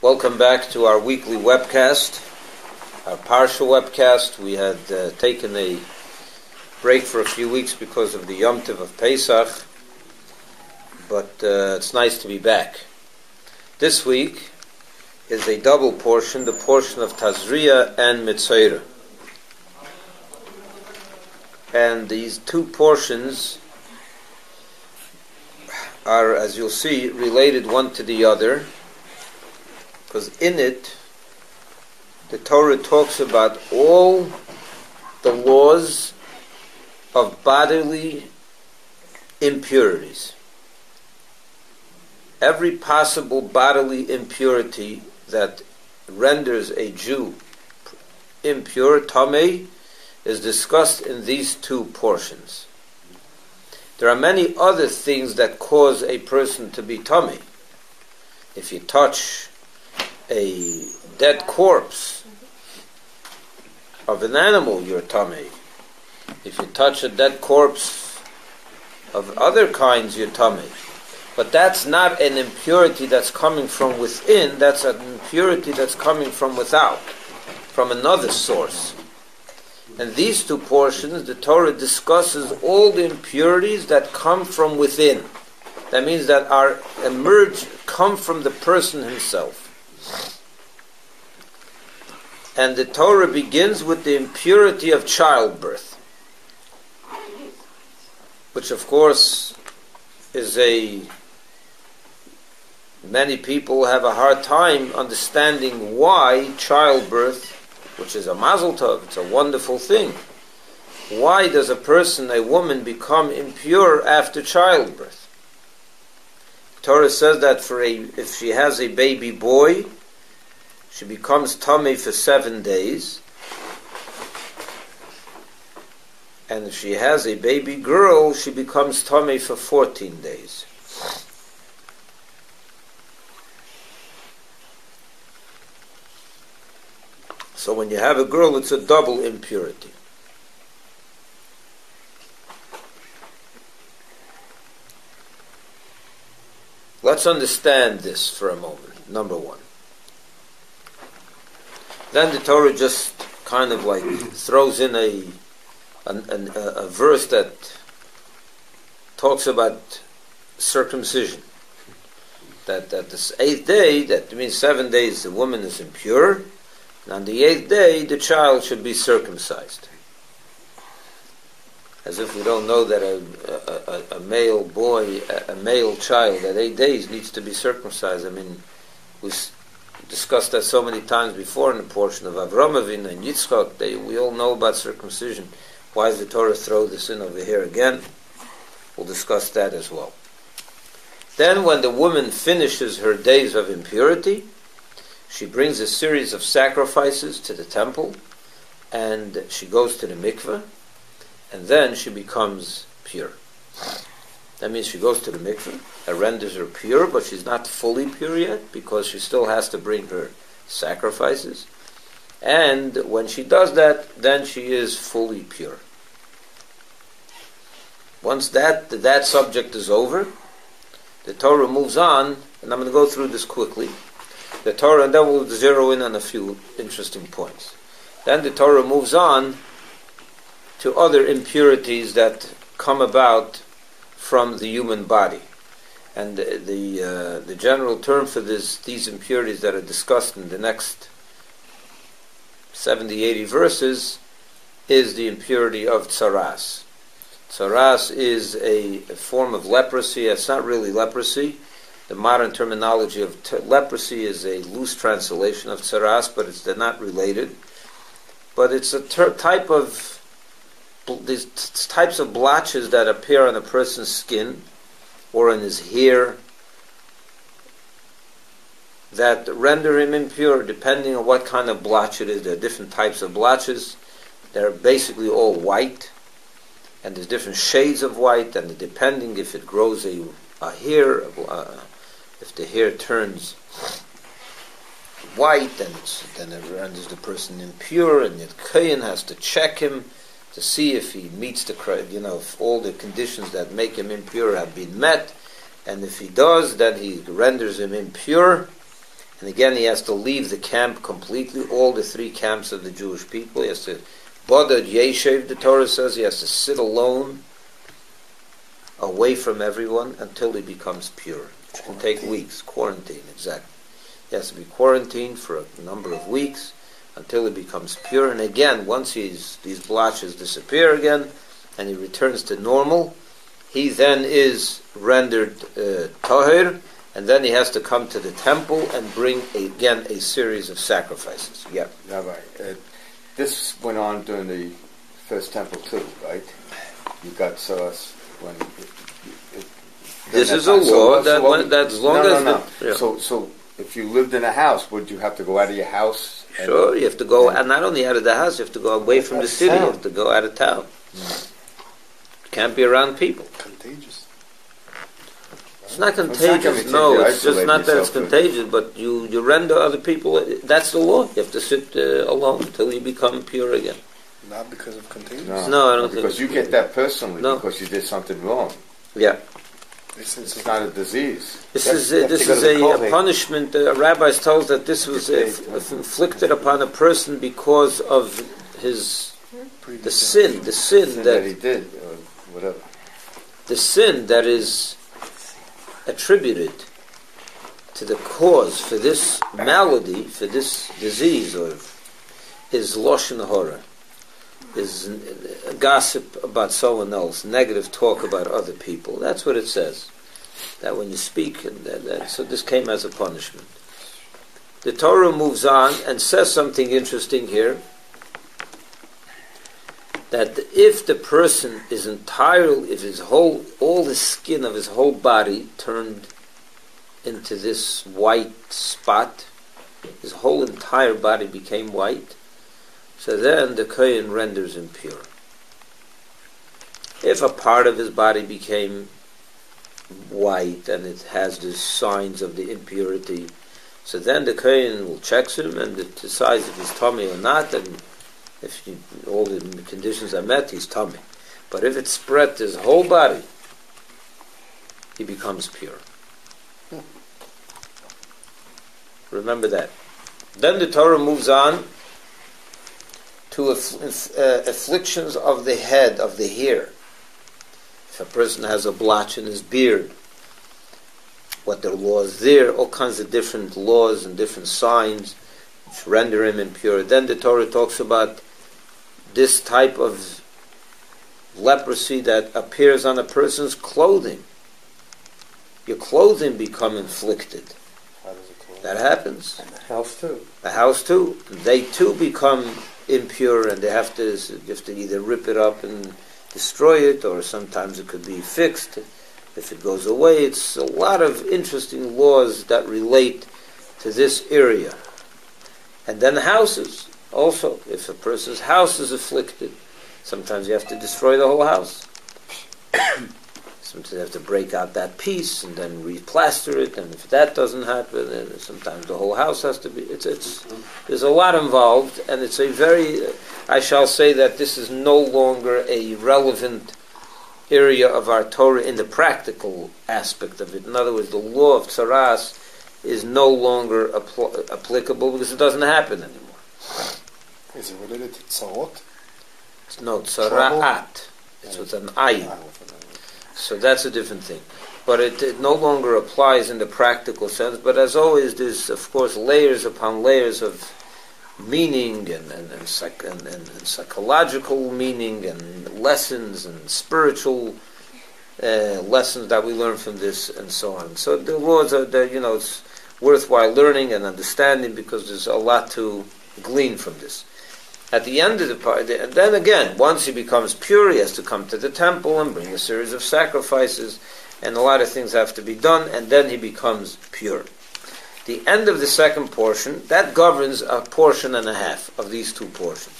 Welcome back to our weekly webcast, our Parsha webcast. We had taken a break for a few weeks because of the Yom Tov of Pesach, but it's nice to be back. This week is a double portion, the portion of Tazria and Metzora. And these two portions are, as you'll see, related one to the other, because in it, the Torah talks about all the laws of bodily impurities. Every possible bodily impurity that renders a Jew impure, tamei, is discussed in these two portions. There are many other things that cause a person to be tamei. If you touch a dead corpse of an animal, you're tamei. If you touch a dead corpse of other kinds, you're tamei. But that's not an impurity that's coming from within, that's an impurity that's coming from without, from another source. And these two portions, the Torah discusses all the impurities that come from within. That means that come from the person himself. And the Torah begins with the impurity of childbirth, which of course is many people have a hard time understanding why childbirth, which is a mazel tov, it's a wonderful thing. Why does a woman become impure after childbirth? Torah says that if she has a baby boy, she becomes tamei for 7 days. And if she has a baby girl, she becomes tamei for 14 days. So when you have a girl, it's a double impurity. Let's understand this for a moment, number one. Then the Torah just kind of like throws in a verse that talks about circumcision. That this 8th day, that means 7 days, the woman is impure, and on the 8th day, the child should be circumcised. As if we don't know that a male boy, a male child at 8 days needs to be circumcised. I mean, we discussed that so many times before in the portion of Avraham Avinu and Yitzchak. We all know about circumcision. Why does the Torah throw this in over here again? We'll discuss that as well. Then when the woman finishes her days of impurity, she brings a series of sacrifices to the temple, and she goes to the mikvah, and then she becomes pure. That means she goes to the mikvah, it renders her pure, but she's not fully pure yet, because she still has to bring her sacrifices. And when she does that, then she is fully pure. Once that subject is over, the Torah moves on, and I'm going to go through this quickly. The Torah, and then we'll zero in on a few interesting points. Then the Torah moves on to other impurities that come about from the human body. And the general term for these impurities that are discussed in the next 70, 80 verses is the impurity of tsaras. Tsaras is a form of leprosy. It's not really leprosy. The modern terminology of leprosy is a loose translation of tsaras, but they're not related. But it's a type of these types of blotches that appear on a person's skin or in his hair that render him impure, depending on what kind of blotch it is. There are different types of blotches. They're basically all white, and there's different shades of white, and depending if it grows a hair, if the hair turns white, then it renders the person impure, and yet Cohen has to check him to see if he meets if all the conditions that make him impure have been met, and if he does, then he renders him impure, And again, he has to leave the camp completely, all the three camps of the Jewish people. He has to, Bodad Yeshev, the Torah says, he has to sit alone, away from everyone, until he becomes pure. Which can take weeks. Quarantine, exactly. He has to be quarantined for a number of weeks, until he becomes pure. And again, once these blotches disappear again, and he returns to normal, he then is rendered tahir, and then he has to come to the temple and bring again a series of sacrifices. Yeah. Rabbi, this went on during the first temple too, right? You got when. This is a law that's long as no. Yeah. So if you lived in a house, would you have to go out of your house? Sure, you have to go, and not only out of the house, you have to go away from the city. You have to go out of town. You can't be around people. Contagious. It's not contagious. No, it's just not that it's contagious, but you render other people. That's the law. You have to sit alone until you become pure again. Not because of contagious. No, I don't think. Because you get that personally because you did something wrong. Yeah. It's not a disease. This is a punishment. Rabbis told that this was inflicted upon a person because of the sin that he did, or whatever. The sin that is attributed to the cause for this malady, for this disease, is lashon hara, is gossip about someone else, negative talk about other people. That's what it says. That when you speak, so this came as a punishment. The Torah moves on and says something interesting here, that if the person is entirely, if all the skin of his whole body turned into this white spot, his whole entire body became white, so then the Cohen renders impure. If a part of his body became white and it has the signs of the impurity, so then the Cohen will check him and decides if he's tummy or not, and if all the conditions are met, he's tummy. But if it spread to his whole body, he becomes pure. Remember that. Then the Torah moves on to afflictions of the head, of the hair. If a person has a blotch in his beard, what the law is there, all kinds of different laws and different signs which render him impure. Then the Torah talks about this type of leprosy that appears on a person's clothing. Your clothing become inflicted. How does it close? That happens. And the house too. The house too. They too become impure, and you have to either rip it up and destroy it, or sometimes it could be fixed. If it goes away, it's a lot of interesting laws that relate to this area. And then houses. Also, if a person's house is afflicted, sometimes you have to destroy the whole house. Sometimes you have to break out that piece and then replaster it, and if that doesn't happen, then sometimes the whole house has to be... There's a lot involved, and it's a very... I shall say that this is no longer a relevant area of our Torah in the practical aspect of it. In other words, the law of Parahas is no longer applicable because it doesn't happen anymore. Is it related to tzarot? No, tzara'at. It's with an ayin. So that's a different thing. But it no longer applies in the practical sense. But as always, there's, of course, layers upon layers of meaning and psychological meaning and lessons and spiritual lessons that we learn from this and so on. So the laws are, it's worthwhile learning and understanding because there's a lot to glean from this. At the end of the part, and then again, once he becomes pure, he has to come to the temple and bring a series of sacrifices, and a lot of things have to be done, and then he becomes pure. The end of the second portion, that governs a portion and a half of these two portions.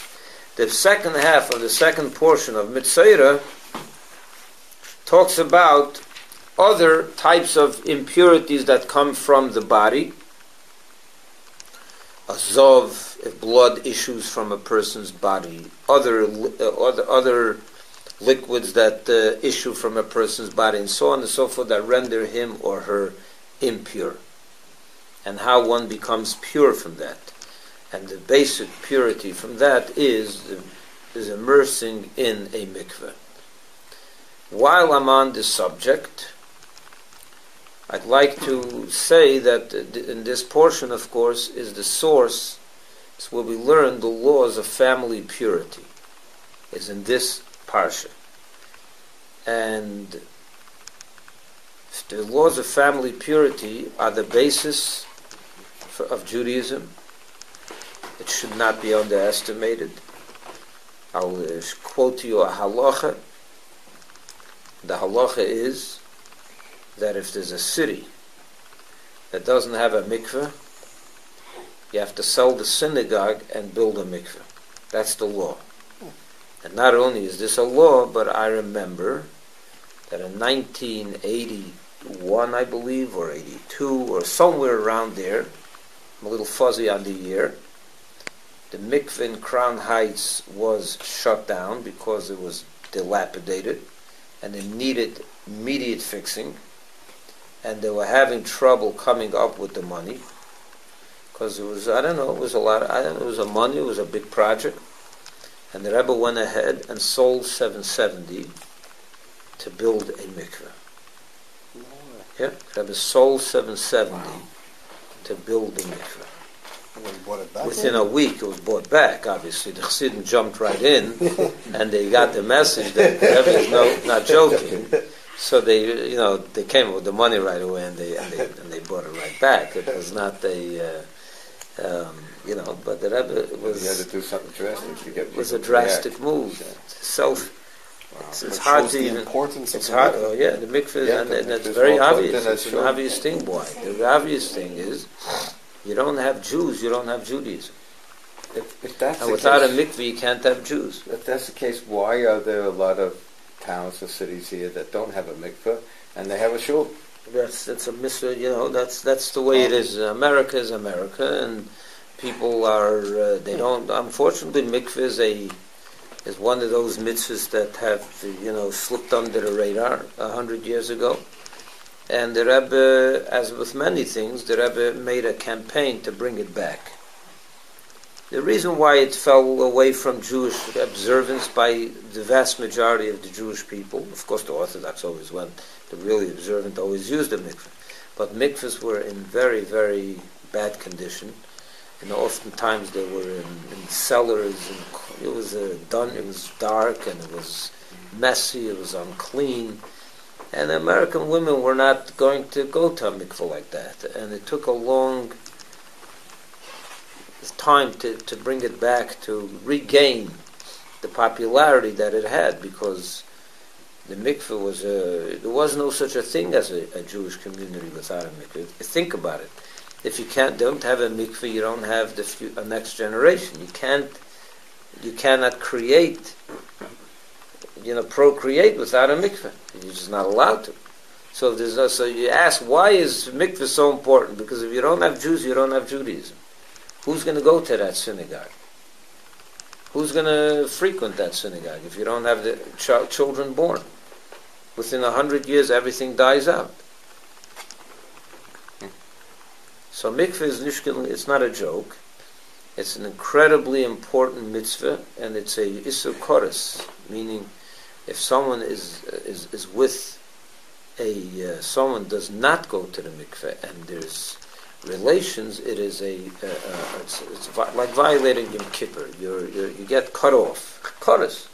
The second half of the second portion of Metzora talks about other types of impurities that come from the body. A zov, if blood issues from a person's body, other liquids that issue from a person's body, and so on and so forth, that render him or her impure. and how one becomes pure from that. And the basic purity from that is immersing in a mikveh. While I'm on this subject, I'd like to say that in this portion, of course, is the source. It's where we learn the laws of family purity. Is in this parsha. And the laws of family purity are the basis of Judaism. It should not be underestimated. I'll quote to you a halacha. The halacha is that if there's a city that doesn't have a mikveh, you have to sell the synagogue and build a mikveh. That's the law. And not only is this a law, but I remember that in 1981, I believe, or 82, or somewhere around there, I'm a little fuzzy on the year, the mikveh in Crown Heights was shut down because it was dilapidated and it needed immediate fixing, and they were having trouble coming up with the money because it was, it was a big project. And the Rebbe went ahead and sold 770 to build a mikveh. Yeah, the Rebbe sold 770 to build a mikveh. And they bought it back? Within a week, it was bought back. Obviously, the Chassidim jumped right in, and they got the message that the Rebbe is not joking. So they came up with the money right away, and they bought it right back. It was not a. But the Rebbe was. You had to do something drastic to get. It was a drastic move. It's hard to even. It's hard. Oh yeah, the mikveh, and it's very obvious. It's an obvious thing. Why? The obvious thing is, you don't have Jews, you don't have Judaism. If that's and the without case, a mikveh, you can't have Jews. If that's the case, why are there a lot of towns or cities here that don't have a mikveh and they have a shul? That's a that's the way it is. America is America, and people are they don't. Unfortunately, mikveh is one of those mitzvahs that have slipped under the radar 100 years ago. And the Rebbe, as with many things, the Rebbe made a campaign to bring it back. The reason why it fell away from Jewish observance by the vast majority of the Jewish people, of course the Orthodox always went, the really observant always used the mikveh, but mikvehs were in very, very bad condition, and oftentimes they were in cellars, and it was dark, and it was messy, it was unclean, and American women were not going to go to a mikveh like that, and it took a long time to bring it back, to regain the popularity that it had, because the mikveh was there was no such a thing as a Jewish community without a mikveh. Think about it. If you don't have a mikveh, you don't have a next generation. You cannot create, procreate without a mikveh. You're just not allowed to. So you ask, why is mikveh so important? Because if you don't have Jews, you don't have Judaism. Who's going to go to that synagogue? Who's going to frequent that synagogue if you don't have the children born? Within 100 years, everything dies out. So mikveh it's not a joke. It's an incredibly important mitzvah, and it's a isur koros, meaning if someone is with someone does not go to the mikveh, and there's relations, it is it's like violating Yom Kippur. You get cut off. Koros.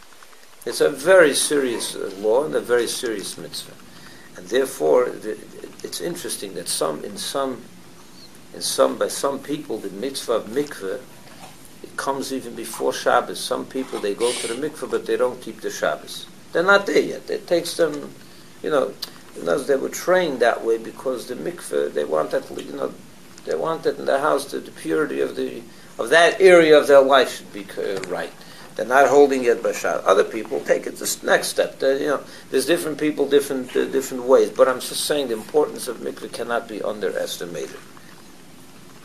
It's a very serious law and a very serious mitzvah, and therefore it's interesting that by some people the mitzvah of mikveh, it comes even before Shabbos. Some people, they go to the mikveh but they don't keep the Shabbos. They're not there yet. It takes them, they were trained that way because the mikveh, they wanted in the house that the purity of that area of their life should be right. They're not holding it by Shabbos. Other people take it the next step. There's different people, different ways. But I'm just saying the importance of mikveh cannot be underestimated.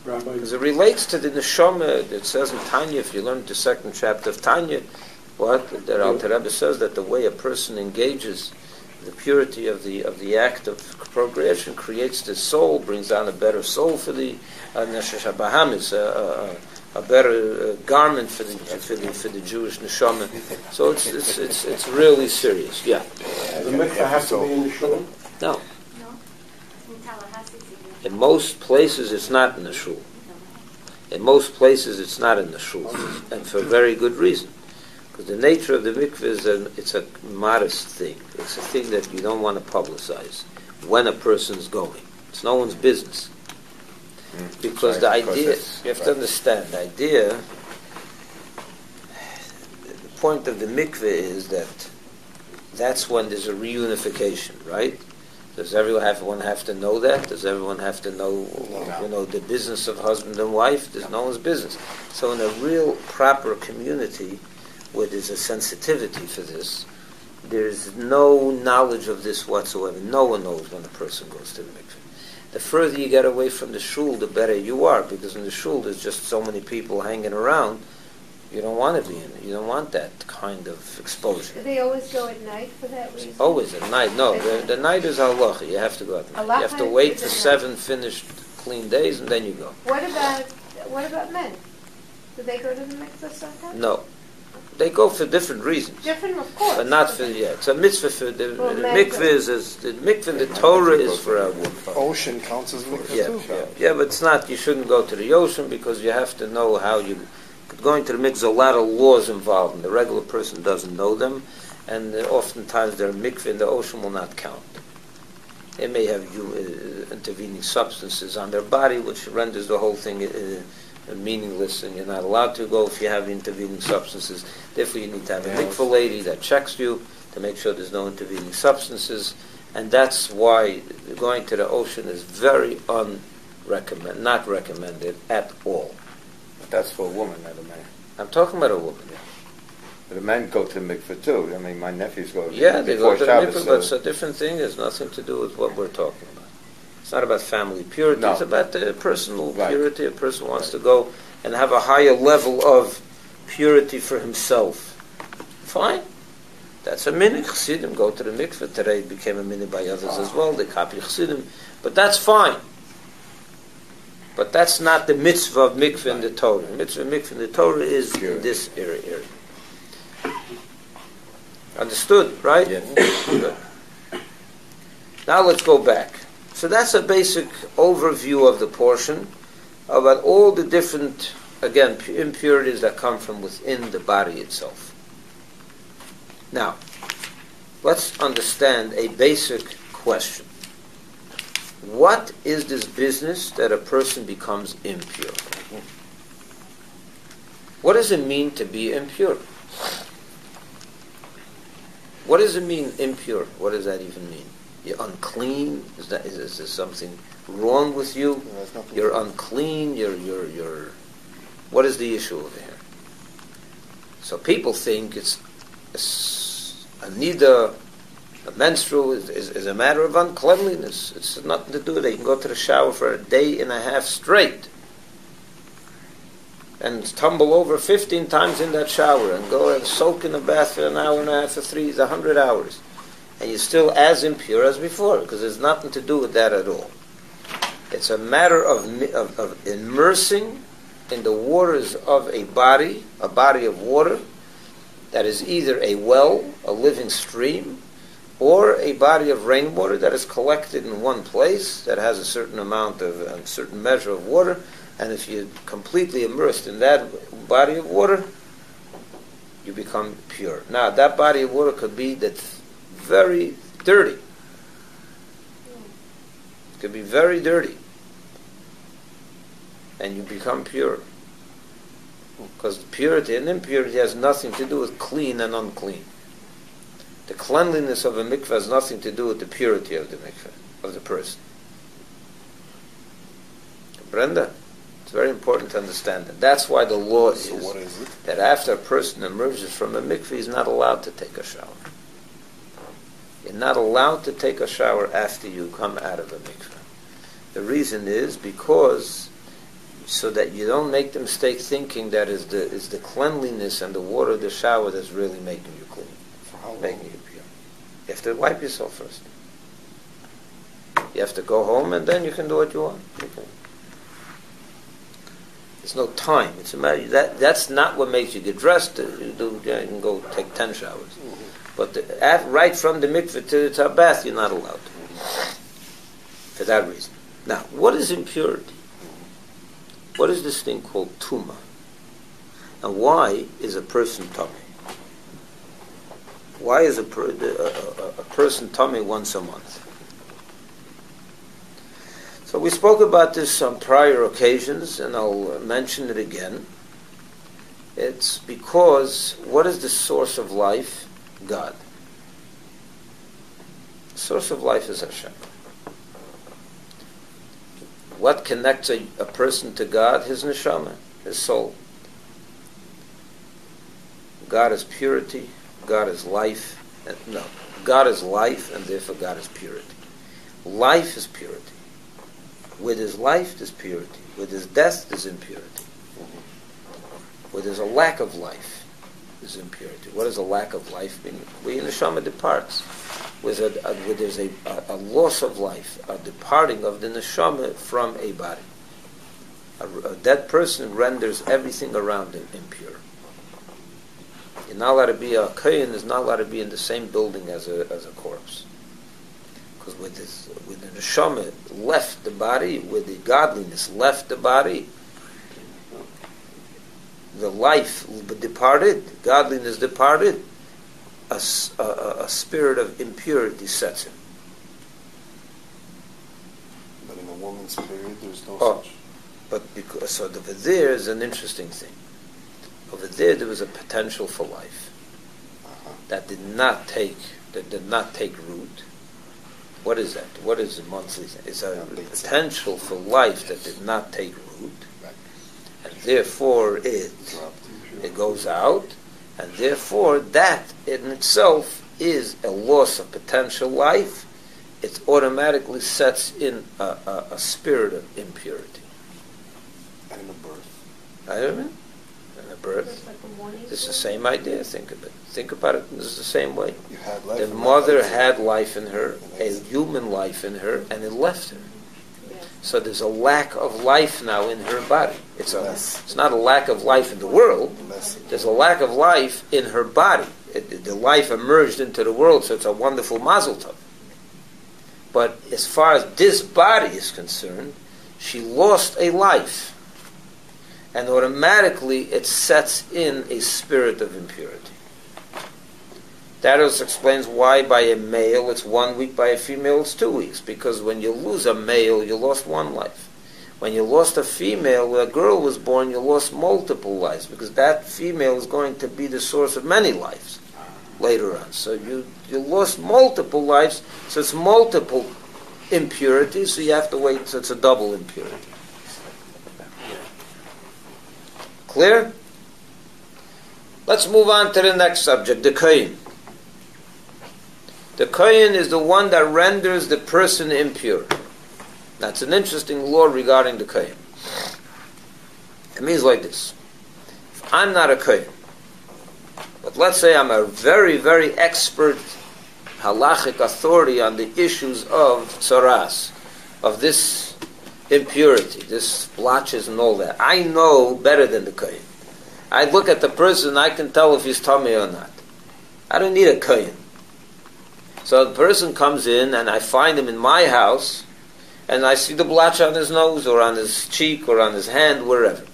Because it relates to the neshama. It says in Tanya, if you learn the second chapter of Tanya, the Alter Rebbe says that the way a person engages The purity of the act of procreation creates the soul, brings down a better soul for the Nefesh HaBahamis, a better garment for the Jewish neshama. So it's really serious. Yeah. The mikvah has to be in the shul? No. In most places, it's not in the shul. In most places, it's not in the shul, and for a very good reason. Because the nature of the mikvah is it's a modest thing. It's a thing that you don't want to publicize when a person's going. It's no one's business. Because the idea, you have to understand, the idea, the point of the mikvah is that that's when there's a reunification, right? Does everyone have to know that? Does everyone have to know, the business of husband and wife? There's no one's business. So in a real proper community, where there's a sensitivity for this, there's no knowledge of this whatsoever. No one knows when a person goes to the mikveh. The further you get away from the shul, the better you are, because in the shul there's just so many people hanging around. You don't want to be in it. You don't want that kind of exposure. Do they always go at night for that reason? Always at night. No, the night is halacha. You have to go at night. You have to wait for 7 finished clean days, and then you go. What about men? Do they go to the mikveh sometimes? No. They go for different reasons. Different, of course. But not for, it's a mitzvah for, the mikveh is the mikveh, the Torah is for a woman. Ocean counts as mikveh too. Yeah, but it's not, you shouldn't go to the ocean because you have to know how you, going to the mikveh, a lot of laws involved, and the regular person doesn't know them, and oftentimes their mikveh in the ocean will not count. They may have intervening substances on their body, which renders the whole thing meaningless, and you're not allowed to go if you have intervening substances. Therefore, you need to have a mikvah lady that checks you to make sure there's no intervening substances, and that's why going to the ocean is very not recommended at all. But that's for a woman, not a man. I'm talking about a woman. Yeah. But the men go to the mikveh too. I mean, my nephews go. Yeah, they go to the Shabbos, mikveh, but it's a different thing. It has nothing to do with what we're talking about. It's not about family purity. No. It's about the personal purity. A person wants to go and have a higher level of purity for himself. Fine. That's a minhag. Chassidim go to the mikveh. Today it became a minhag by others as well. They copy Chassidim. But that's fine. But that's not the mitzvah of mikveh in the Torah. The mitzvah of mikveh in the Torah is in this area. Understood, right? Yes. Good. Now let's go back. So that's a basic overview of the portion about all the different, again, impurities that come from within the body itself. Now, let's understand a basic question. What is this business that a person becomes impure? What does it mean to be impure? What does it mean, impure? What does that even mean? You're unclean? Is there something wrong with you? You're unclean. You're. What is the issue over here? So people think it's a nida, a menstrual is a matter of uncleanliness. It's nothing to do with it. You can go to the shower for a day and a half straight and tumble over 15 times in that shower and go and soak in the bath for an hour and a half, for 100 hours. And you're still as impure as before, because there's nothing to do with that at all. It's a matter of immersing in the waters of a body of water that is either a well, a living stream, or a body of rainwater that is collected in one place that has a certain amount of a certain measure of water. And if you're completely immersed in that body of water, you become pure. Now, that body of water could be that's very dirty. It could be very dirty. And you become pure. Because purity and impurity has nothing to do with clean and unclean. The cleanliness of a mikveh has nothing to do with the purity of the mikveh, of the person. Brenda? It's very important to understand that. That's why the law is that after a person emerges from a mikveh, he's not allowed to take a shower. You're not allowed to take a shower after you come out of a mikveh. The reason is because so that you don't make the mistake thinking that is the cleanliness and the water of the shower that's really making you clean, making you pure. You have to wipe yourself first. You have to go home, and then you can do what you want. There's no time. It's a matter that's not what makes you get dressed. You can go take 10 showers. But right from the mikvah to the bath, you're not allowed to. For that reason. Now, what is impurity? What is this thing called tumah? And why is a person tummy? Why is a person tummy once a month? So we spoke about this on prior occasions, and I'll mention it again. It's because, what is the source of life? God. The source of life is Hashem. What connects a person to God? His neshama, his soul. God is purity, God is life. No, God is life, and therefore God is purity. Life is purity. With his life, there's purity. With his death, there's impurity. Where there's a lack of life, there's impurity. What does a lack of life mean? Where your neshama departs. Where there's a loss of life, a departing of the neshama from a body. A dead person renders everything around him impure. You're not allowed to be a Cohen is not allowed to be in the same building as a corpse. Because with the neshama left the body, with the godliness left the body, the life departed, godliness departed, a spirit of impurity sets in. But in a woman's period, there's no such. But because so over there is an interesting thing. Over there was a potential for life that did not take root. What is that? What is the monthly thing? It's a potential for life that did not take root, and therefore it goes out, and therefore that in itself is a loss of potential life. It automatically sets in a spirit of impurity. And in a birth. I don't know. In a birth. It's the same idea. Think of it. Think about it. This is the same way. You had life. The mother had life in her, a human life in her, and it left her. So there's a lack of life now in her body. It's not a lack of life in the world. There's a lack of life in her body. The life emerged into the world, so it's a wonderful mazel tov. But as far as this body is concerned, she lost a life. And automatically it sets in a spirit of impurity. That also explains why by a male it's 1 week, by a female it's 2 weeks. Because when you lose a male, you lost one life. When you lost a female, when a girl was born, you lost multiple lives. Because that female is going to be the source of many lives later on. So you lost multiple lives, so it's multiple impurities, so you have to wait, so it's a double impurity. Clear? Let's move on to the next subject, the Cohen. The Cohen is the one that renders the person impure. That's an interesting law regarding the Cohen. It means like this. If I'm not a Cohen, but let's say I'm a very, very expert halachic authority on the issues of tzoras, of this impurity, this blotches and all that. I know better than the Kohen. I look at the person, I can tell if he's tummy or not. I don't need a Kohen. So the person comes in and I find him in my house and I see the blotch on his nose or on his cheek or on his hand, wherever.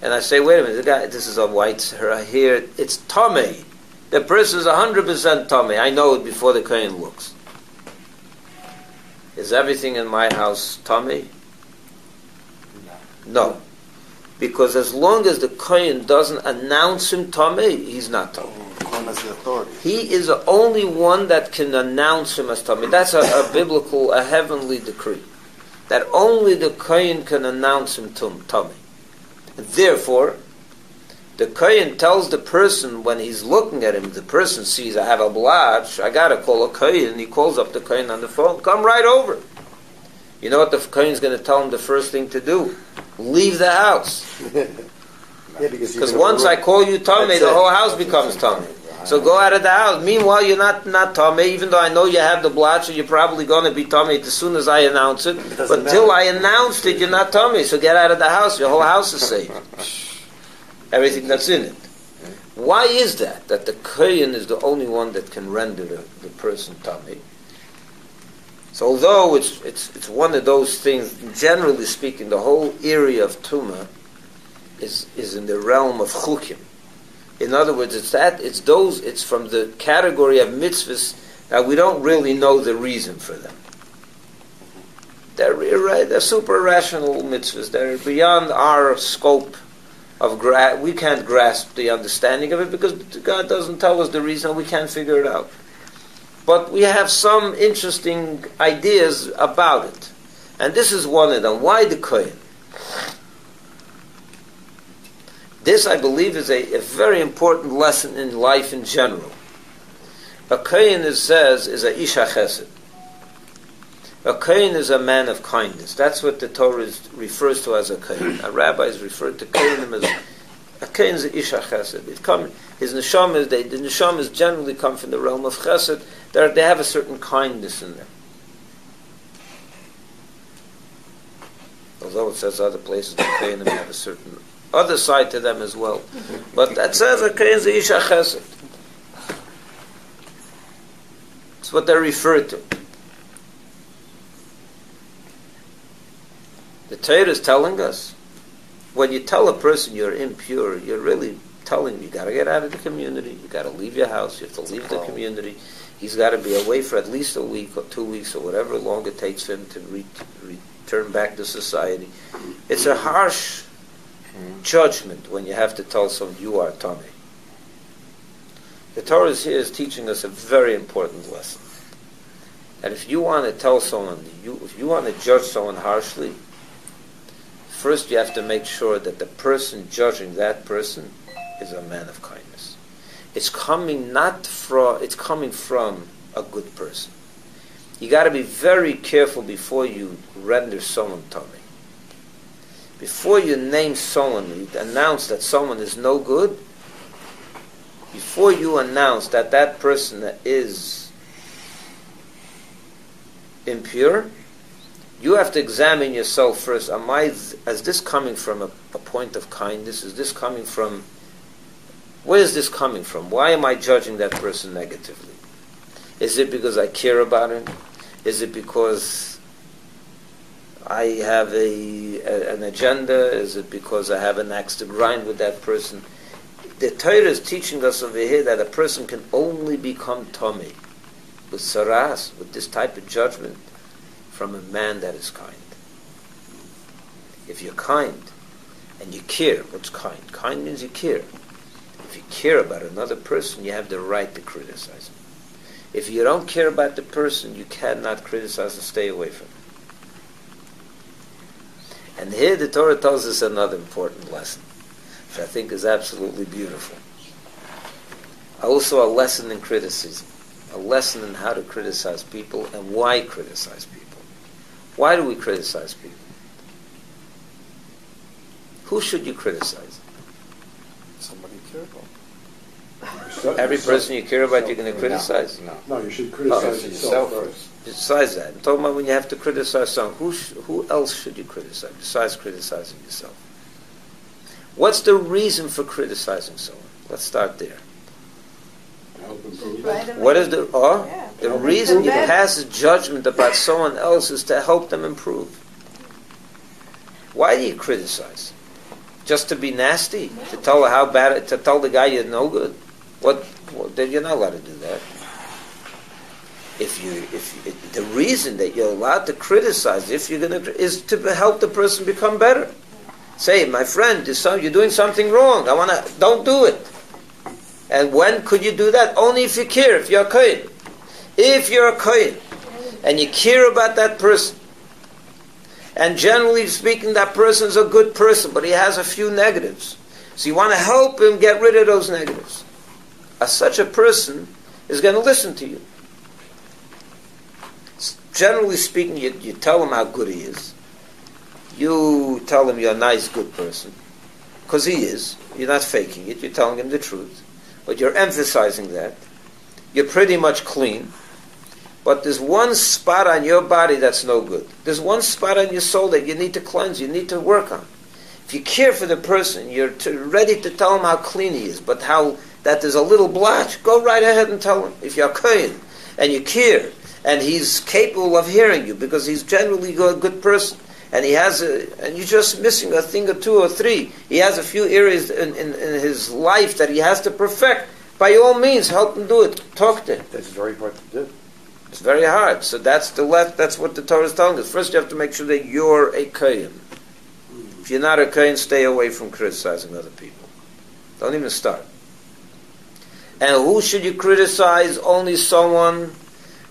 And I say, wait a minute, the guy, this is a white hair, it's tummy. The person is 100% tummy. I know it before the Kohen looks. Is everything in my house tummy? No. Because as long as the Kohen doesn't announce him tummy, he's not tummy. He is the only one that can announce him as tummy. That's a biblical, a heavenly decree. That only the Kohen can announce him tummy. Therefore, the Kohen tells the person when he's looking at him, the person sees, I have a blotch, I got to call a Kohen. He calls up the Kohen on the phone, come right over. You know what the Kohen's going to tell him the first thing to do? Leave the house. Because once I call you tummy, the whole house becomes tummy. So go out of the house. Meanwhile, you're not tamei, even though I know you have the blotch, you're probably going to be tamei as soon as I announce it. But until I announced it, you're not tamei. So get out of the house. Your whole house is saved. Everything that's in it. Why is that? That the Cohen is the only one that can render the person tamei. So although it's one of those things, generally speaking, the whole area of Tumah is in the realm of chukim. In other words, it's from the category of mitzvahs that we don't really know the reason for them. They're super rational mitzvahs. They're beyond our scope of we can't grasp the understanding of it because God doesn't tell us the reason. We can't figure it out. But we have some interesting ideas about it. And this is one of them. Why the Cohen? This, I believe, is a very important lesson in life in general. A Cohen, it says, is a Isha Chesed. A Cohen is a man of kindness. That's what the Torah refers to as a Cohen. A rabbi is referred to Kohenim as a Kohen is a Isha Chesed. The neshamas generally come from the realm of Chesed. They have a certain kindness in them. Although it says other places that Kohenim have a certain other side to them as well. But that says a Kohen is a Isha Chesed. It's what they're referred to. The Torah is telling us, when you tell a person you're impure, you're really telling him you got to get out of the community, you got to leave your house, you have to leave the community. He's got to be away for at least a week or 2 weeks or whatever long it takes for him to return back to society. It's a harsh judgment when you have to tell someone you are tamei. The Torah here is teaching us a very important lesson. That if you want to tell someone, if you want to judge someone harshly, first you have to make sure that the person judging that person is a man of kindness. It's coming from a good person. You got to be very careful before you render someone tamei. Before you name someone, you announce that someone is no good. Before you announce that that person is impure, you have to examine yourself first. Is this coming from a point of kindness? Is this coming from... Where is this coming from? Why am I judging that person negatively? Is it because I care about him? Is it because I have an agenda? Is it because I have an axe to grind with that person? The Torah is teaching us over here that a person can only become tamei with saras, with this type of judgment, from a man that is kind. If you're kind and you care, what's kind? Kind means you care. If you care about another person, you have the right to criticize him. If you don't care about the person, you cannot criticize and stay away from him. And here the Torah tells us another important lesson, which I think is absolutely beautiful. Also a lesson in criticism, a lesson in how to criticize people and why criticize people. Why do we criticize people? Who should you criticize? Somebody you care about. Every person you care about, you're going to criticize? No, you should criticize yourself first. Besides that, I'm talking about when you have to criticize someone. Who else should you criticize besides criticizing yourself? What's the reason for criticizing someone? Let's start there. What is the reason you pass a judgment about someone else is to help them improve? Why do you criticize? Just to be nasty? To tell the guy you're no good? Then you're not allowed to do that. The reason that you're allowed to criticize, is to help the person become better. Say, my friend, you're doing something wrong. Don't do it. And when could you do that? Only if you care, if you're a Cohen. If you're a Cohen and you care about that person, and generally speaking, that person's a good person, but he has a few negatives. So you want to help him get rid of those negatives. Such a person is going to listen to you. Generally speaking, you tell him how good he is. You tell him you're a nice, good person. Because he is. You're not faking it. You're telling him the truth. but you're emphasizing that. You're pretty much clean. But there's one spot on your body that's no good. There's one spot on your soul that you need to cleanse, you need to work on. If you care for the person, you're ready to tell him how clean he is, but how that there's a little blotch, go right ahead and tell him. If you're Cohen and you care, and he's capable of hearing you because he's generally a good person, and and you're just missing a thing or two or three. He has a few areas in his life that he has to perfect. By all means, help him do it. Talk to him. That's very hard to do. It's very hard. So that's that's what the Torah is telling us. First you have to make sure that you're a Cohen. If you're not a Cohen, stay away from criticizing other people. Don't even start. And who should you criticize? Only someone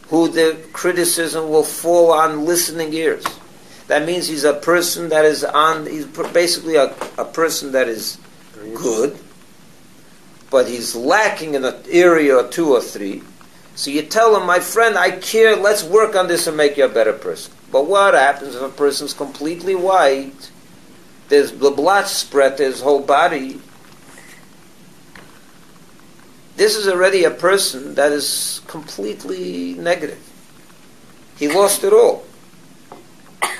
who the criticism will fall on listening ears. That means he's a person that is he's basically a person that is good, but he's lacking in an area or two or three. So you tell him, my friend, I care, let's work on this and make you a better person. But what happens if a person's completely white, there's the blotch spread to his whole body? This is already a person that is completely negative. He lost it all.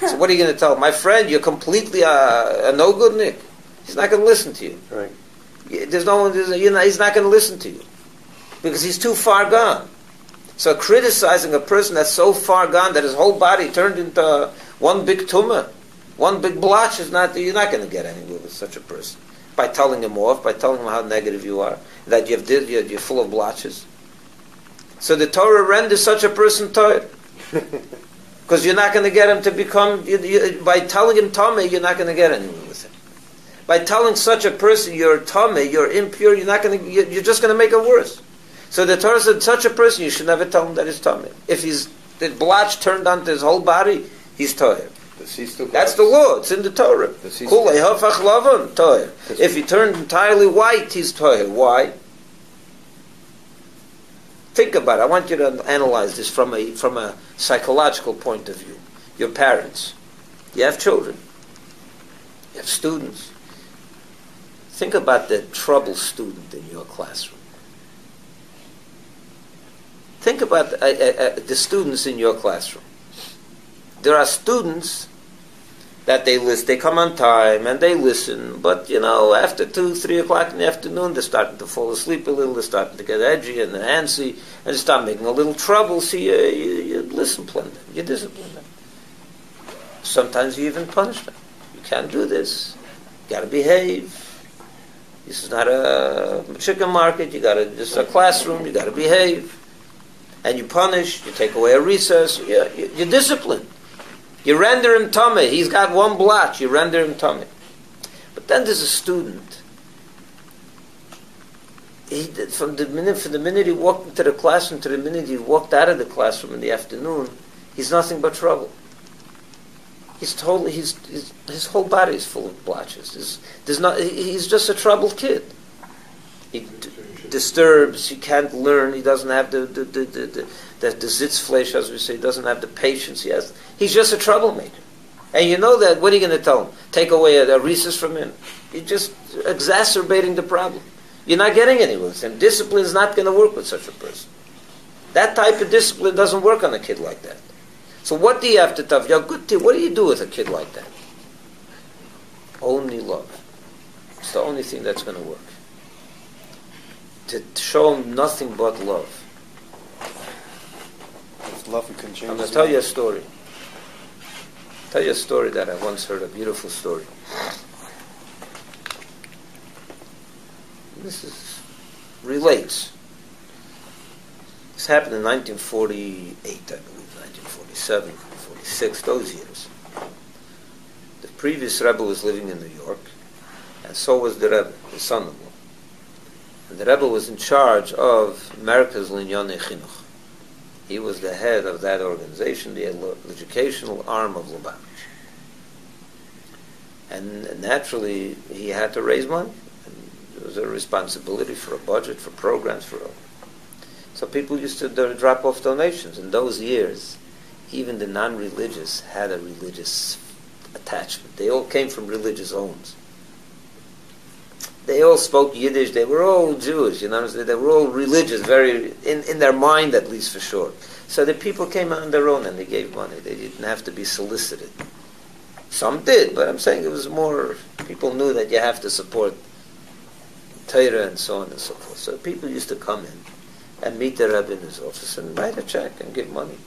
So what are you going to tell him? My friend, you're completely a no-good Nick. He's not going to listen to you. Right. He's not going to listen to you because he's too far gone. So criticizing a person that's so far gone that his whole body turned into one big tumor, one big blotch, you're not going to get anywhere with such a person. By telling him off, by telling him how negative you are, that you're full of blotches. So the Torah renders such a person tired. Because you're not going to get him to become, by telling him Tomei, you're not going to get anywhere with him. By telling such a person you're Tomei, you're impure, you're just going to make it worse. So the Torah said, such a person, you should never tell him that he's Tomei. If the blotch turned onto his whole body, he's Toher. That's the law. It's in the Torah. If he turned entirely white, he's Toher. Why? Think about it. I want you to analyze this from a psychological point of view. Your parents. You have children. You have students. Think about the trouble student in your classroom. Think about the students in your classroom. There are students that they come on time and they listen, but after 2, 3 o'clock in the afternoon, they're starting to fall asleep a little, they're starting to get edgy and antsy, and they start making a little trouble. So you discipline them. You discipline them. Sometimes you even punish them. You can't do this. You got to behave. This is not a chicken market. This is a classroom. You got to behave. And you punish. You take away a recess. You discipline. You render him tummy. He's got one blotch. You render him tummy. But then there's a student. From the minute he walked into the classroom to the minute he walked out of the classroom in the afternoon, he's nothing but trouble. His whole body is full of blotches. He's just a troubled kid. He disturbs. He can't learn. He doesn't have the Sitzfleisch, as we say. He doesn't have the patience. He's just a troublemaker. And you know that. What are you going to tell him? Take away a recess from him? You're just exacerbating the problem. You're not getting anywhere with him. Discipline is not going to work with such a person. That type of discipline doesn't work on a kid like that. So what do you have to tell? What do you do with a kid like that? Only love. It's the only thing that's going to work. To show him nothing but love. With love you can change. I'm going to tell you a story. Tell you a story that I once heard, a beautiful story. Relates. This happened in 1948, I believe, 1947, 46, those years. The previous Rebbe was living in New York, and so was the Rebbe, his son-in-law. And the Rebbe was in charge of America's Linyonei Chinuch. He was the head of that organization, the educational arm of Lubavitch. And naturally, he had to raise money. There was a responsibility for a budget, for programs, so people used to drop off donations. In those years, even the non-religious had a religious attachment. They all came from religious homes. they all spoke Yiddish. They were all Jewish, you know. They were all religious, very in their mind at least for sure. So the people came on their own and they gave money. They didn't have to be solicited. Some did, but I'm saying it was more. People knew that you have to support Torah and so on and so forth. So people used to come in and meet the Rebbe in his office and write a check and give money.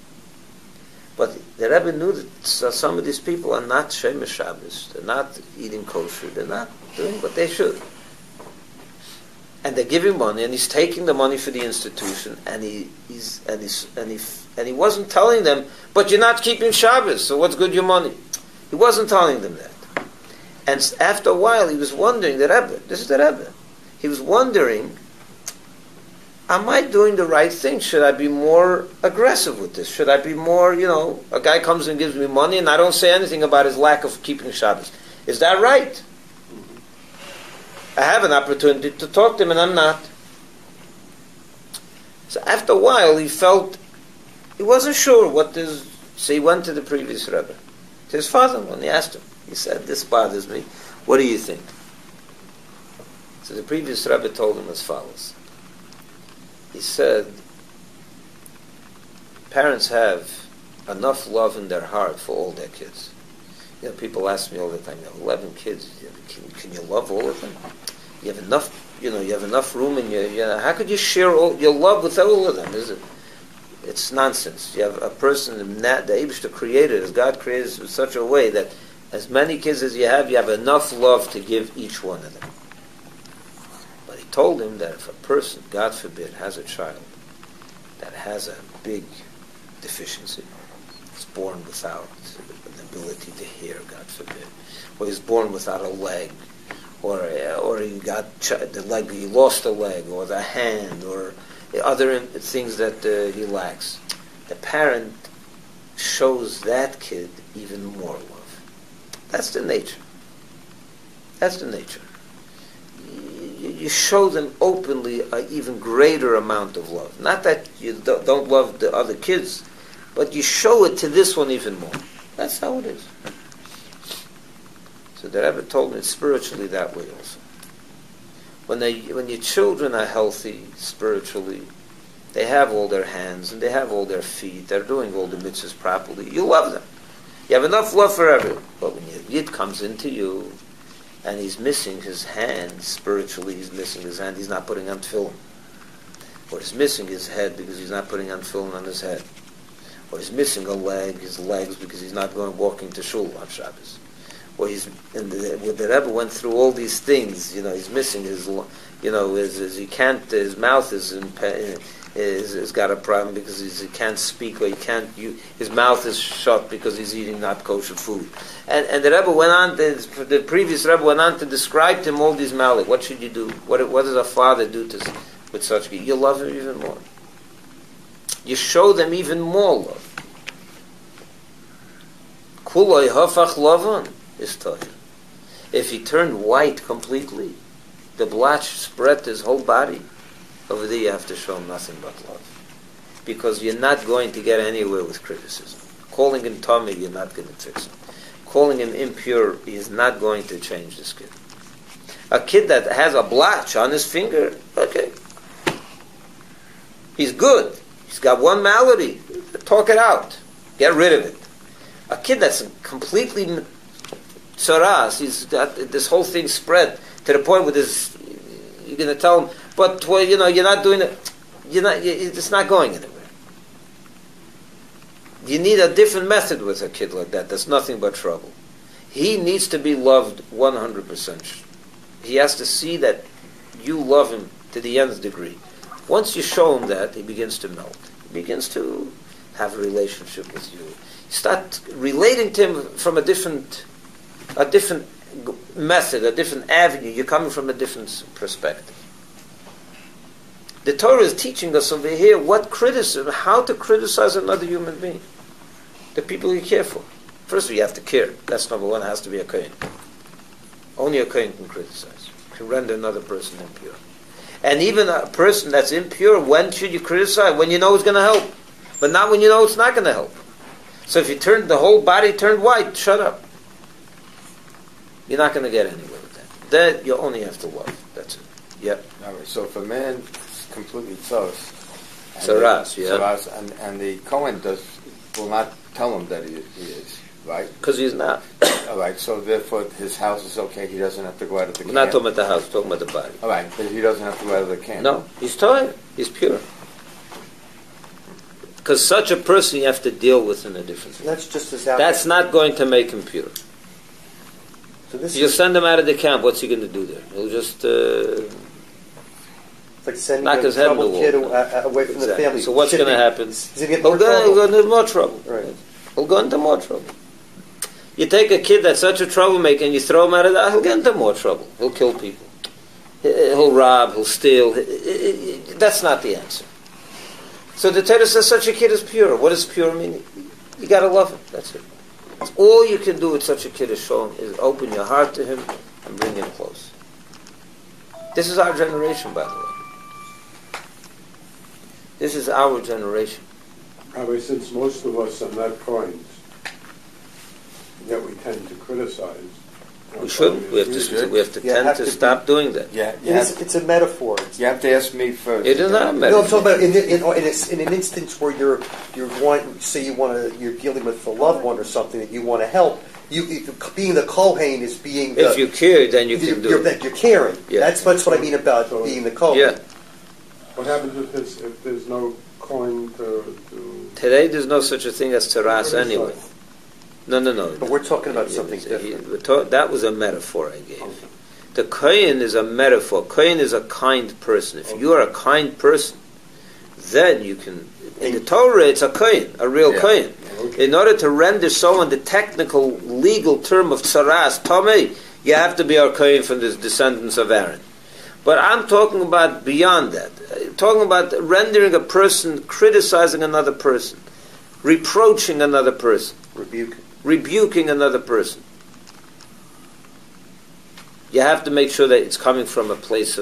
But the Rebbe knew that some of these people are not Shemesh Shabbos. They're not eating kosher. They're not doing what they should. And they're giving money, and he's taking the money for the institution, and he wasn't telling them, but you're not keeping Shabbos, so what's good your money? He wasn't telling them that. And after a while, he was wondering, the Rebbe, this is the Rebbe, he was wondering, am I doing the right thing? Should I be more aggressive with this? Should I be more, a guy comes and gives me money and I don't say anything about his lack of keeping Shabbos. Is that right? I have an opportunity to talk to him and I'm not. So after a while he felt, he wasn't sure what this, so he went to the previous Rebbe, to his father-in-law, and he asked him. He said, this bothers me. What do you think? So the previous Rebbe told him as follows. He said, parents have enough love in their heart for all their kids. People ask me all the time, 11 kids, can you love all of them? You have enough, you have enough room in your, how could you share all your love with all of them? It's nonsense. You have a person, the Eibishter created, as God created in such a way that as many kids as you have enough love to give each one of them. But he told him that if a person, God forbid, has a child that has a big deficiency, is born without an ability to hear, God forbid, or he's born without a leg, or he got the leg, he lost a leg, or the hand, or other things that he lacks, the parent shows that kid even more love. That's the nature. That's the nature. You show them openly an even greater amount of love. Not that you don't love the other kids, but you show it to this one even more. That's how it is. So the Rebbe told me spiritually that way also. When your children are healthy spiritually, they have all their hands and they have all their feet, they're doing all the mitzvahs properly, you love them. You have enough love for everyone. But when your Yid comes into you and he's missing his hand, spiritually he's missing his hand, he's not putting on tefillin. Or he's missing his head because he's not putting on tefillin on his head. Or he's missing a leg, his legs, because he's not going walking to shul on Shabbos. Or the Rebbe went through all these things, he's missing his, he can't, his mouth is got a problem because he can't speak, or his mouth is shut because he's eating not kosher food. And the Rebbe went on, the previous Rebbe went on to describe to him all these malach. What should you do? What does a father do with such kids? You love him even more. You show them even more love. Kuloi hafach lavan is touched. If he turned white completely, the blotch spread his whole body, over there you have to show him nothing but love. Because you're not going to get anywhere with criticism. Calling him Tommy, you're not going to fix him. Calling him impure is not going to change this kid. A kid that has a blotch on his finger, okay. He's good. He's got one malady. Talk it out. Get rid of it. A kid that's completely tzaras, he's got this whole thing spread to the point where you're going to tell him, but you're not doing it. It's not going anywhere. You need a different method with a kid like that. That's nothing but trouble. He needs to be loved 100%. He has to see that you love him to the nth degree. Once you show him that, he begins to melt. He begins to have a relationship with you. You start relating to him from a different method, a different avenue. You're coming from a different perspective. The Torah is teaching us over here how to criticize another human being. The people you care for. First, you have to care. That's number one. It has to be a Cohen. Only a Cohen can criticize. Can render another person impure. And even a person that's impure, when should you criticize? When you know it's going to help. But not when you know it's not going to help. So if you turn the whole body turned white, shut up. You're not going to get anywhere with that. Then you only have to love. That's Yep. All right. So if a man is completely tzos, Tzaras, yeah. Tzaras, and the Cohen will not tell him that he is, right? Because he's not. All right. So therefore, his house is okay. He doesn't have to go out of the camp. We're not talking about the house, we're talking about the body. All right, but he doesn't have to go out of the camp. No, he's tired. He's pure. Because such a person you have to deal with in a different way. That's just as That's not going to make him pure. So this You is send him out of the camp, what's he going to do there? He'll just it's like sending knock a his head in the troubled wall. kid away from the Exactly. family. So what's going to happen? He's going to get He'll more go trouble. into more trouble. Right. He'll go into more trouble. You take a kid that's such a troublemaker and you throw him out of that, he'll get into more trouble. He'll kill people. He'll rob, he'll steal. That's not the answer. So the Torah says such a kid is pure. What does pure mean? You got to love him. That's it. That's all you can do with such a kid is show him, is open your heart to him and bring him close. This is our generation, by the way. This is our generation. Rabbi, since most of us are not coins, yet we tend to criticize. We shouldn't. We have to You tend have to to stop doing that. Yeah, It's a metaphor. you have to ask me first. It is not a No, metaphor. I'm talking about in an instance where you're dealing with a loved one or something that you want to help. Being the Cohen is being the, If you care, then you can do it. You're caring. Yeah. That's what I mean about being the Cohen. Yeah. What happens if there's no coin to Today there's no such a thing as Taras anyway. No. But we're talking about something different. That was a metaphor I gave. The Cohen is a metaphor. Cohen is a kind person. If you are a kind person, then you can... In the Torah, it's a Cohen, a real Cohen. In order to render someone the technical, legal term of Tzaras, Tomei, you have to be a Cohen from the descendants of Aaron. But I'm talking about beyond that. I'm talking about rendering a person, criticizing another person, reproaching another person, rebuking another person. You have to make sure that it's coming from a place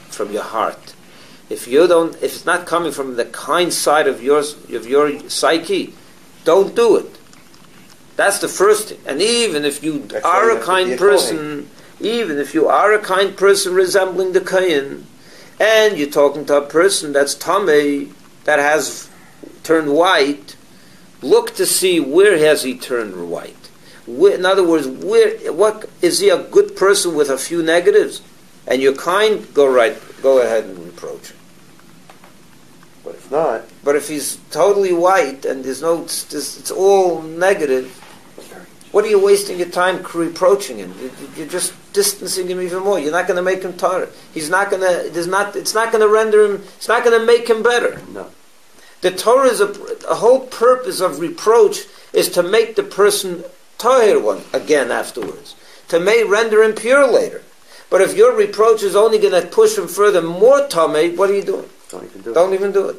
from your heart. If it's not coming from the kind side of your psyche, don't do it. That's the first thing. And even if you are a kind person, even if you are a kind person resembling the Cohen, and you're talking to a person that's tamei, that has turned white, look to see where has he turned white. In other words, what is he a good person with a few negatives? And you're kind, go ahead and reproach him. But if not, but if he's totally white and it's all negative, what are you wasting your time reproaching him? You're just distancing him even more. You're not going to make him Torah. He's not going to. It's not going to render him. It's not going to make him better. No. The Torah is a whole purpose of reproach is to make the person Tahir one again afterwards, to render him pure later. But if your reproach is only going to push him further more Tamei, what are you doing? Don't even do it.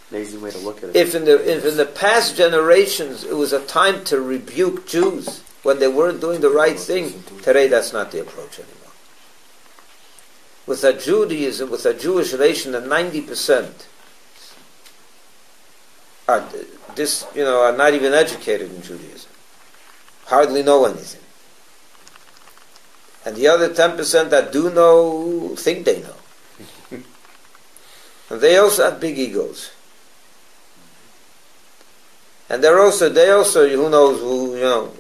Amazing way to look at it. If in the past generations it was a time to rebuke Jews when they weren't doing the right thing, today that's not the approach anymore. With a Judaism, with a Jewish nation, that 90% are not even educated in Judaism, hardly know anything, and the other 10% that do know think they know, and they also have big egos. And they also, who knows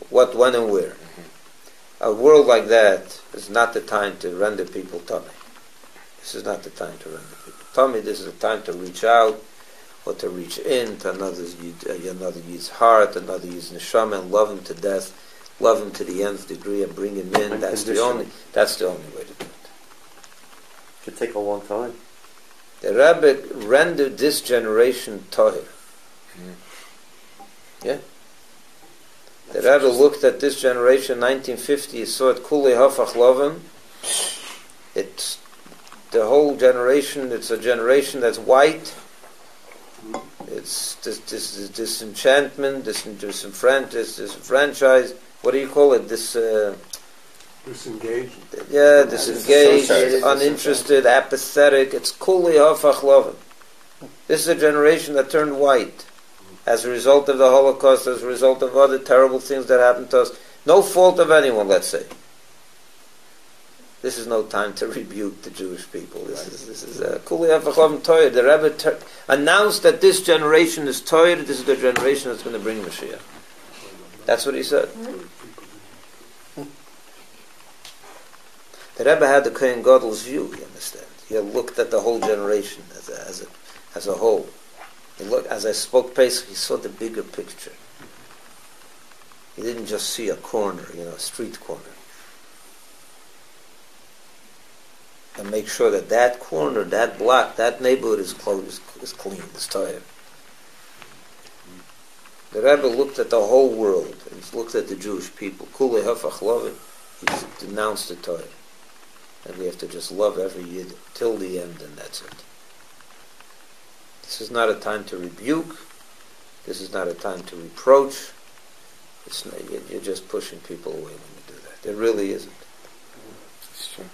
what, when, and where. A world like that is not the time to render people tummy. This is not the time to render people tummy. This is the time to reach out, or to reach in to another Yid's heart, another Yid's neshama, and love him to death, love him to the nth degree, and bring him in. That's the only way to do it. Could take a long time. The Rebbe rendered this generation tahir. Yeah. The Rebbe looked at this generation, 1950, he saw it kulei hafach lovim. It's the whole generation, it's a generation that's white. It's this disenchantment, disenfranchised, what do you call it? Disengaged. Yeah, disengaged, uninterested, apathetic. It's kulei hafach lovim. This is a generation that turned white. as a result of the Holocaust, as a result of other terrible things that happened to us. No fault of anyone, let's say. This is no time to rebuke the Jewish people. This is Kuli Hafachom Torah. The Rebbe announced that this generation is Torah. This is the generation that's going to bring Mashiach. That's what he said. The Rebbe had the Cohen Gadol's view. You understand? He looked at the whole generation as a whole. He looked, as I spoke Pesach, he saw the bigger picture. He didn't just see a corner, a street corner. And make sure that that corner, that block, that neighborhood is closed, is clean, is tired. The Rebbe looked at the whole world. He looked at the Jewish people. Kulei hafach lovin. He denounced the Torah. And we have to just love every Yid till the end, and that's it. This is not a time to rebuke. This is not a time to reproach. It's not, you're just pushing people away when you do that. There really isn't. It's true.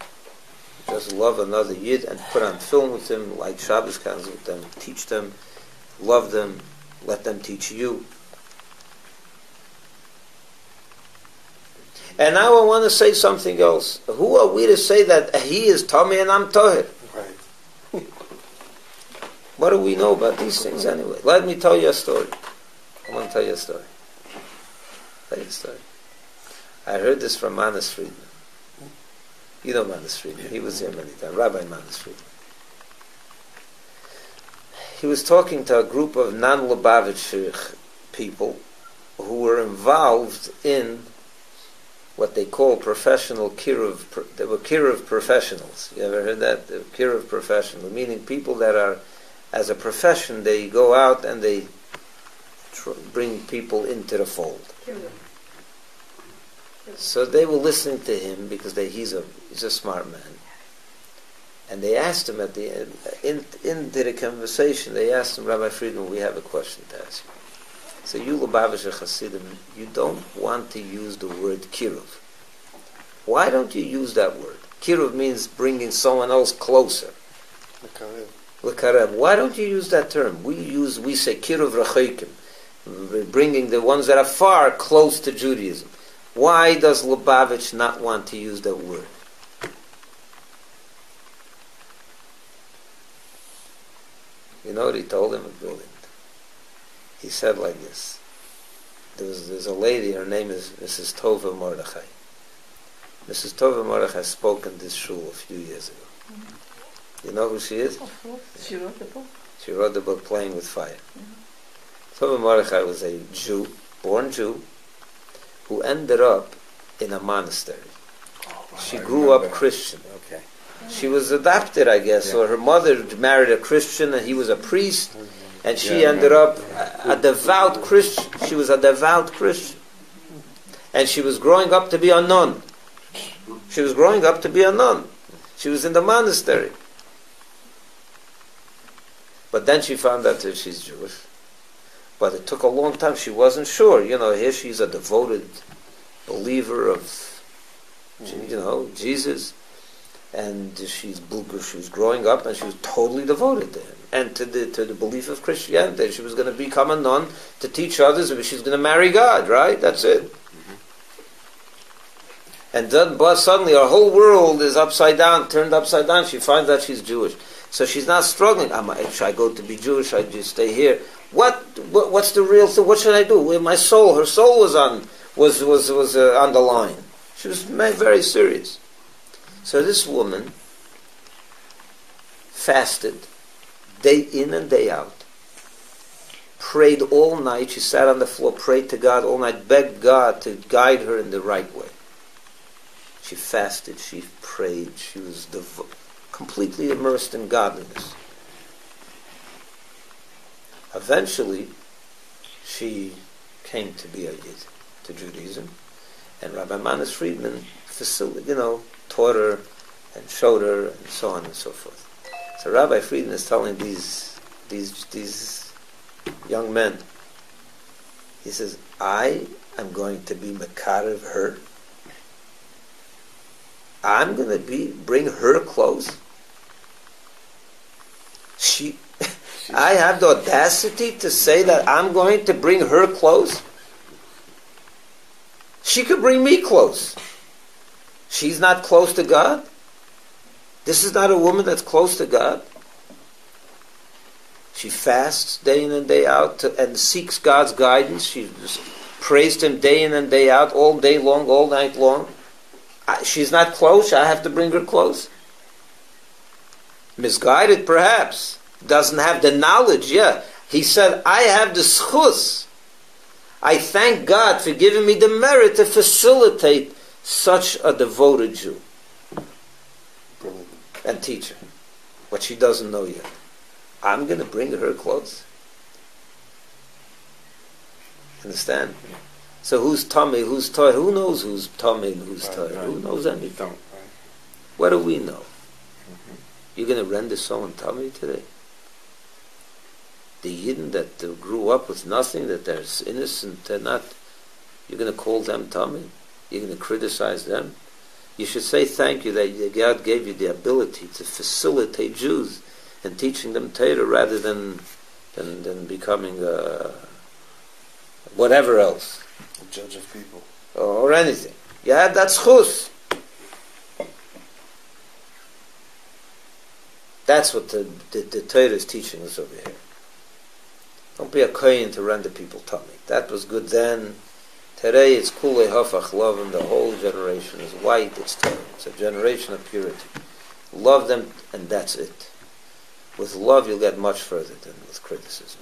Just love another Yid and put on film with them, like Shabbos council with them, teach them, love them, let them teach you. And now I want to say something else. Who are we to say that he is Tommy and I'm Toher? Right. What do we know about these things anyway? Let me tell you a story. I want to tell you a story. I heard this from Manas Friedman. You know Manas Friedman. He was here many times. Rabbi Manas Friedman. He was talking to a group of non-Lubavitch people who were involved in what they call professional kiruv. They were kiruv professionals. You ever heard that? They were kiruv professionals, meaning people that are, as a profession, they go out and they bring people into the fold. So they were listening to him because he's a smart man. And they asked him at the end, into the conversation, they asked him, Rabbi Friedman, we have a question to ask you. So you Lubavitcher Hasidim, you don't want to use the word kiruv. Why don't you use that word? Kiruv means bringing someone else closer. L'karev. Why don't you use that term? We say kiruv rachokim, bringing the ones that are far close to Judaism. Why does Lubavitch not want to use that word? You know what he told him? Brilliant. He said like this. There's a lady, her name is Mrs. Tova Mordechai. Mrs. Tova Mordechai spoke in this shul a few years ago. Mm-hmm. You know who she is? She wrote the book. She wrote the book Playing with Fire. Mm-hmm. Tova Mordechai was a Jew, born Jew, who ended up in a monastery. She grew up Christian. Okay. She was adopted, I guess, or her mother married a Christian and he was a priest, and she ended up a devout Christian. She was a devout Christian. And she was growing up to be a nun. She was in the monastery. But then she found out that she's Jewish. But it took a long time. She wasn't sure. Here she's a devoted believer of, Jesus. And she was growing up, and she was totally devoted to him and to the belief of Christianity. She was going to become a nun to teach others, but she's going to marry God, right? That's it. Mm-hmm. And then, but suddenly, her whole world is turned upside down. She finds out she's Jewish, so she's not struggling. Should I go to be Jewish? Should I just stay here? What's the real thing? What should I do? Her soul was on the line. She was very serious. So this woman fasted day in and day out, prayed all night. She sat on the floor, prayed to God all night, begged God to guide her in the right way. She fasted, she prayed, she was completely immersed in godliness. Eventually, she came to be a Yid, to Judaism, and Rabbi Manas Friedman taught her and showed her, and so on and so forth. So Rabbi Friedman is telling these young men, he says, I am going to be mekarev her. I'm going to bring her close. She I have the audacity to say that I'm going to bring her close? She could bring me close. She's not close to God? This is not a woman that's close to God? She fasts day in and day out and seeks God's guidance. She prays Him day in and day out, all day long, all night long. She's not close. I have to bring her close. Misguided, perhaps. Doesn't have the knowledge. Yeah. He said, I have the schus. I thank God for giving me the merit to facilitate such a devoted Jew. Brilliant. And teach her what she doesn't know yet. I'm going to bring her close. Understand? So who's tummy, who's toy? Who knows who's tummy and who's toy? Who knows anything? What do we know? You're going to render someone tummy today? The Yidden that grew up with nothing, that they're innocent, they're not, you're going to call them tummy? You're going to criticize them? You should say thank you that God gave you the ability to facilitate Jews and teaching them Torah rather than becoming whatever else. A judge of people. Or anything. You had that schus. That's what the Torah is teaching us over here. Don't be a Cohen to render people tummy. That was good then. Today it's kulei hafach love, and the whole generation is white. It's Torah. It's a generation of purity. Love them, and that's it. With love, you'll get much further than with criticism.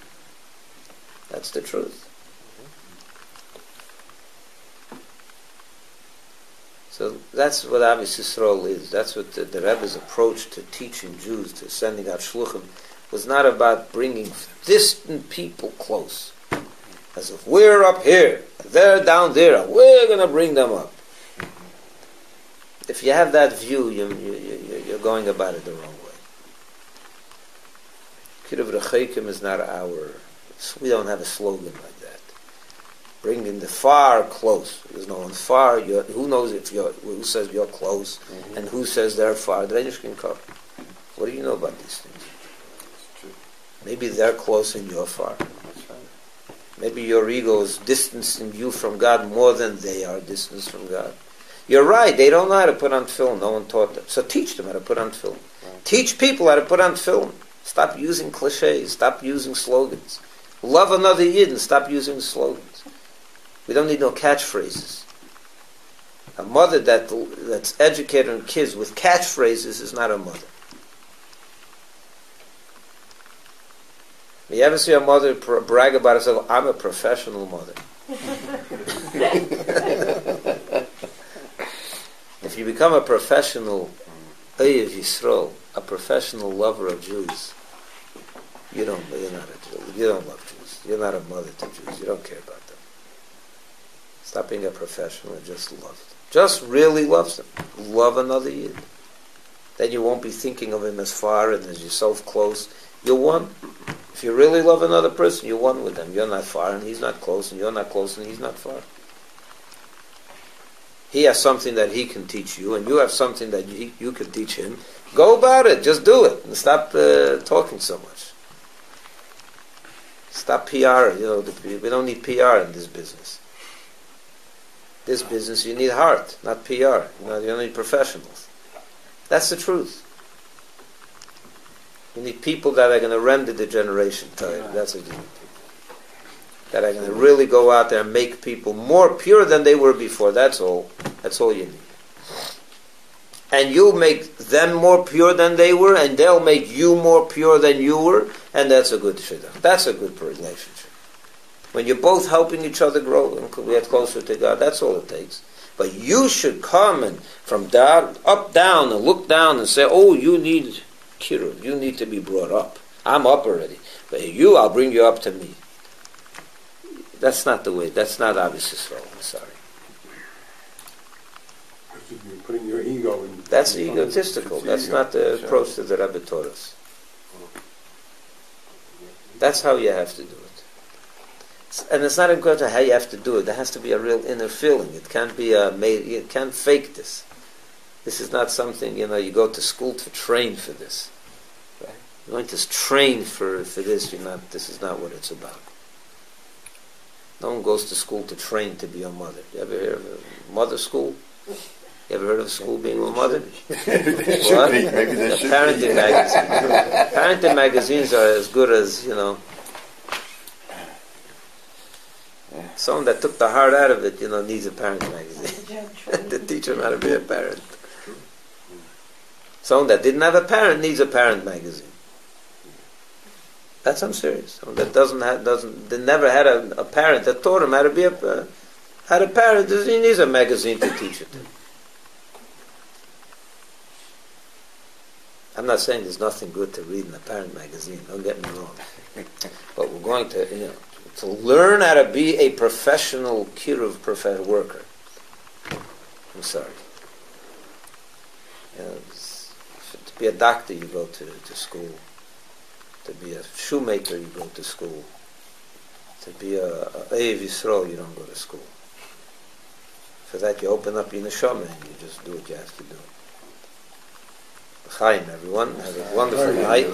That's the truth. So that's what Avis Yisrael is. That's what the Rebbe's approach to teaching Jews, to sending out shluchim, was not about bringing distant people close. As if we're up here, they're down there, and we're going to bring them up. If you have that view, you're going about it the wrong way. Kiruv Rechekim is not our... We don't have a slogan like that. Bringing the far close. There's no one far. Who knows who says you're close, and who says they're far? What do you know about these things? Maybe they're close and you're far. Maybe your ego is distancing you from God more than they are distanced from God. You're right, they don't know how to put on film. No one taught them. So teach them how to put on film. Right. Teach people how to put on film. Stop using cliches. Stop using slogans. Love another Yid and stop using slogans. We don't need no catchphrases. A mother that's educating kids with catchphrases is not a mother. You ever see a mother brag about herself? I'm a professional mother. If you become a professional Oyev Yisrael, a professional lover of Jews, you're not a Jew. You don't love Jews. You're not a mother to Jews. You don't care about them. Stop being a professional and just love them. Just really love them. Love another Yid. Then you won't be thinking of him as far and as yourself close. You're one. If you really love another person, you're one with them. You're not far and he's not close, and you're not close and he's not far. He has something that he can teach you, and you have something that you can teach him. Go about it. Just do it. And stop talking so much. Stop PR. We don't need PR in this business. This business, you need heart, not PR. You don't need professionals. That's the truth. You need people that are going to render the generation Torah. That's what you need. That are going to really go out there and make people more pure than they were before. That's all. That's all you need. And you'll make them more pure than they were, and they'll make you more pure than you were, and that's a good shidduch. That's a good relationship. When you're both helping each other grow and get closer to God, that's all it takes. But you should come and from down, up, down, and look down and say, oh, you need kiruv, you need to be brought up. I'm up already. But I'll bring you up to me. That's not the way. That's not Avis Yisrael. I'm sorry. You're putting your ego in. That's egotistical. That's not the approach that the Rebbe taught us. That's how you have to do it. And it's not important how you have to do it. There has to be a real inner feeling. It can't be you can't fake this. This is not something, you go to school to train for this. Right? You're going to train for this. This is not what it's about. No one goes to school to train to be a mother. You ever hear of a mother school? You ever heard of a school being a mother? There should be. Maybe there should Parenting be. magazines. Parenting magazines are as good as, someone that took the heart out of it, needs a parenting magazine to teach them how to be a parent. Someone that didn't have a parent needs a parent magazine. That's I'm serious. Someone that they never had a parent that taught him how to be had a parent. He needs a magazine to teach it to. I'm not saying there's nothing good to read in a parent magazine. Don't get me wrong. But we're going to, to learn how to be a professional kiruv worker. I'm sorry. To be a doctor, you go to school. To be a shoemaker, you go to school. To be a Eiv Yisrael, you don't go to school. For that, you open up your neshama and you just do what you have to do. L'chaim, everyone. Have a wonderful night.